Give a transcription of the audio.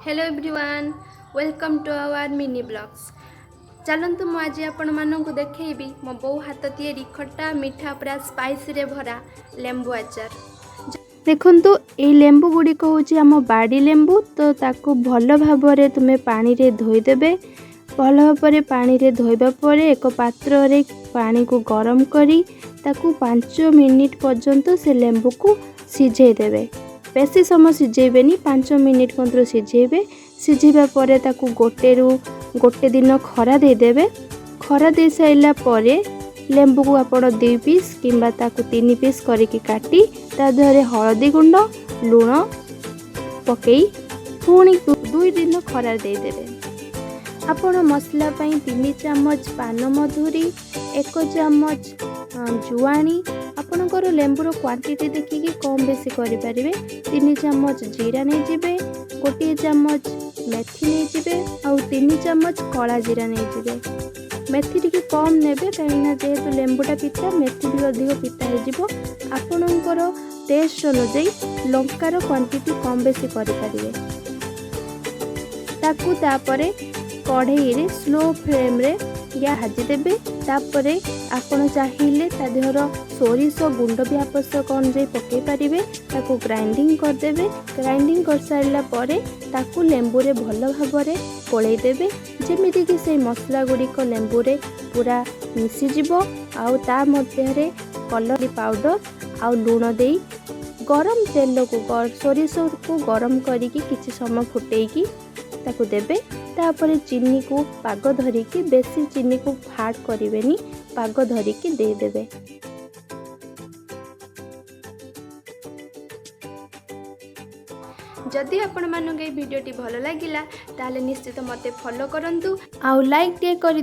Hello everyone, welcome to our mini blogs. चलतु मु आज आपण मानक देखी मो बो हाथ तैयारी खट्टा मीठा पूरा स्पाइसी रे भरा लेंबू आचार। देखंतु ए लेंबू गुड़िक हूँ आम बाड़ी लेंबू, तो ताकू भल भाव तुम पानी रे धोई देबे। भल भाव पानी रे धोइबा परे एक पात्र रे पानी को गरम करी ताकू 5 मिनिट पर्यंत से लेंबू को सिझे देबे। बेसी समय सिझेबेनी, 5 मिनिट कंत्र सिझेबे। सिझेबा परे ताकू गोटे दिन खरा दे देबे। खरा दे साइला परे लेंबू को आपण 2 पीस किंबा ताकू 3 पीस करके काटी ता देहरे हळदी गुंड लूण पकई पुणी 2 दिन खरा दे देबे। आपण मसला पई 3 चम्मच पान मधुरी, 1 चम्मच जुआणी, आपणकर लेंबूर क्वांटिटी देखिकी कम बेसी करि परिबे। 3 चम्मच जीरा नहीं जिबे, 1 चम्मच मेथी नहीं जिबे और 3 चम्मच कला जीरा नहीं जिबे। मेथी टिके कम नेबे कहीं जेहेतु लेंबूटा पिता, मेथी भी अधिक पिता हो जिवो। आपणकर टेस्ट अनुसार लंकार क्वांटिटी कम बेसी करि परिबे। ताकू तापरे कढ़ई रे स्लो फ्लेम रे या भाजी देबे। तापरे आपण चाहिए ता देहर सोरिष गुंड भी आवश्यक अनुसार पकई पारिबे। ताकू ग्राइंडिंग कर देबे। ग्राइंडिंग कर सारिला परे ताकू लेंबू रे भल भाव रे कोळई देबे, जेमिति कि से मसला गुड़िक लेंबू रे पूरा मिसी जिवो। आउ ता मध्य रे कलर पाउडर आउ लूण देई गरम तेल को सोरिष को गरम करिकी किछि समय फुटेइकी ताकू देबे। तापरे चीनी को पाग धरिकी, बेसी चीनी को फाड़ करिवेनी, पाग धरिकी दे देबे। जदि आपण मानक ए वीडियोटी भल लागिला ताले निश्चित मते फॉलो करंतु आउ लाइक टे करि